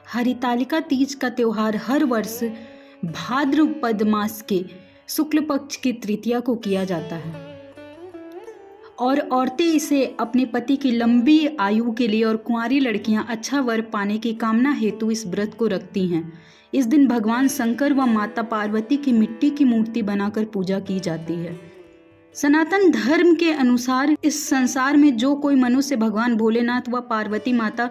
हरितालिका तीज का त्योहार हर वर्ष भाद्रपद मास के शुक्ल पक्ष की तृतीया को किया जाता है और औरतें इसे अपने पति की लंबी आयु के लिए और कुंवारी लड़कियां अच्छा वर पाने की कामना हेतु इस व्रत को रखती हैं। इस दिन भगवान शंकर व माता पार्वती की मिट्टी की मूर्ति बनाकर पूजा की जाती है। सनातन धर्म के अनुसार इस संसार में जो कोई मनुष्य भगवान भोलेनाथ व पार्वती माता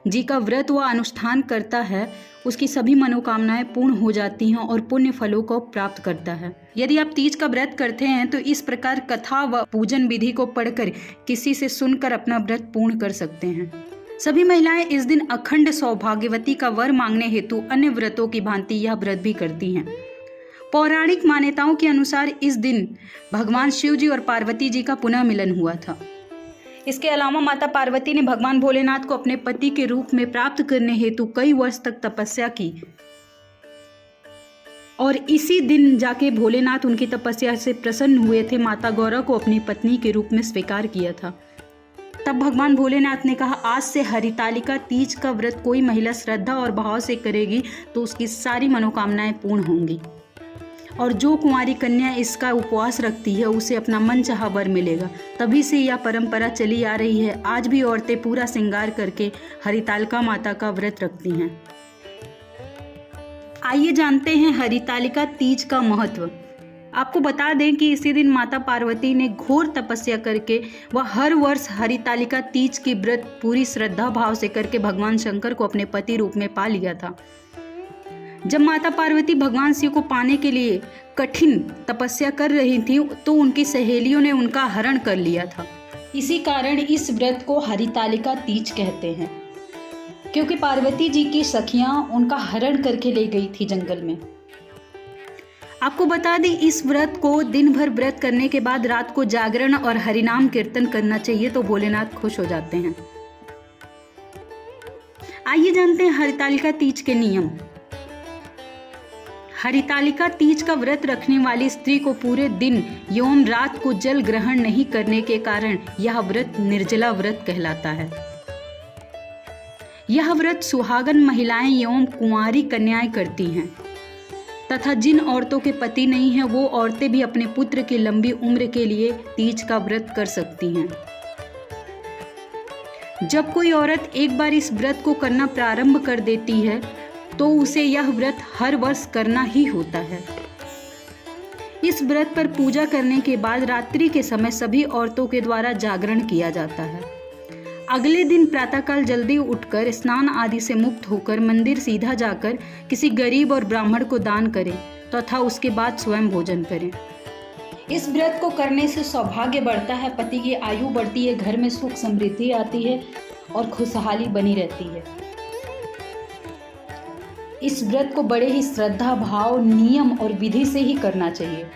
जी का व्रत व अनुष्ठान करता है उसकी सभी मनोकामनाएं पूर्ण हो जाती हैं और पुण्य फलों को प्राप्त करता है। यदि आप तीज का व्रत करते हैं तो इस प्रकार कथा व पूजन विधि को पढ़कर किसी से सुनकर अपना व्रत पूर्ण कर सकते हैं। सभी महिलाएं इस दिन अखंड सौभाग्यवती का वर मांगने हेतु अन्य व्रतों की भांति यह व्रत भी करती हैं। पौराणिक मान्यताओं के अनुसार इस दिन भगवान शिव जी और पार्वती जी का पुनः मिलन हुआ था। इसके अलावा माता पार्वती ने भगवान भोलेनाथ को अपने पति के रूप में प्राप्त करने हेतु कई वर्ष तक तपस्या की और इसी दिन जाके भोलेनाथ उनकी तपस्या से प्रसन्न हुए थे। माता गौरा को अपनी पत्नी के रूप में स्वीकार किया था। तब भगवान भोलेनाथ ने कहा, आज से हरितालिका तीज का व्रत कोई महिला श्रद्धा और भाव से करेगी तो उसकी सारी मनोकामनाएं पूर्ण होंगी और जो कुंवारी कन्या इसका उपवास रखती है उसे अपना मनचाहा वर मिलेगा। तभी से यह परंपरा चली आ रही है। आज भी औरतें पूरा श्रृंगार करके हरितालिका माता का व्रत रखती हैं। आइए जानते हैं हरितालिका तीज का महत्व। आपको बता दें कि इसी दिन माता पार्वती ने घोर तपस्या करके वह हर वर्ष हरितालिका तीज की व्रत पूरी श्रद्धा भाव से करके भगवान शंकर को अपने पति रूप में पा लिया था। जब माता पार्वती भगवान शिव को पाने के लिए कठिन तपस्या कर रही थी तो उनकी सहेलियों ने उनका हरण कर लिया था। इसी कारण इस व्रत को हरितालिका तीज कहते हैं, क्योंकि पार्वती जी की सखियां उनका हरण करके ले गई थी जंगल में। आपको बता दें, इस व्रत को दिन भर व्रत करने के बाद रात को जागरण और हरिनाम कीर्तन करना चाहिए तो भोलेनाथ खुश हो जाते हैं। आइए जानते हैं हरितालिका तीज के नियम। हरितालिका तीज का व्रत रखने वाली स्त्री को पूरे दिन एवं रात को जल ग्रहण नहीं करने के कारण यह व्रत निर्जला व्रत कहलाता है। यह व्रत सुहागन महिलाएं एवं कुंवारी कन्याएं करती हैं तथा जिन औरतों के पति नहीं हैं वो औरतें भी अपने पुत्र की लंबी उम्र के लिए तीज का व्रत कर सकती हैं। जब कोई औरत एक बार इस व्रत को करना प्रारंभ कर देती है तो उसे यह व्रत हर वर्ष करना ही होता है। इस व्रत पर पूजा करने के बाद रात्रि के समय सभी औरतों के द्वारा जागरण किया जाता है। अगले दिन प्रातःकाल जल्दी उठकर स्नान आदि से मुक्त होकर मंदिर सीधा जाकर किसी गरीब और ब्राह्मण को दान करें तथा उसके बाद स्वयं भोजन करें। इस व्रत को करने से सौभाग्य बढ़ता है, पति की आयु बढ़ती है, घर में सुख समृद्धि आती है और खुशहाली बनी रहती है। इस व्रत को बड़े ही श्रद्धा भाव, नियम और विधि से ही करना चाहिए।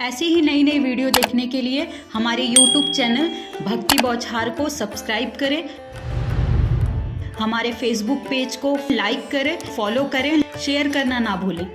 ऐसी ही नई नई वीडियो देखने के लिए हमारे YouTube चैनल भक्ति बौछार को सब्सक्राइब करें, हमारे Facebook पेज को लाइक करें, फॉलो करें, शेयर करना ना भूलें।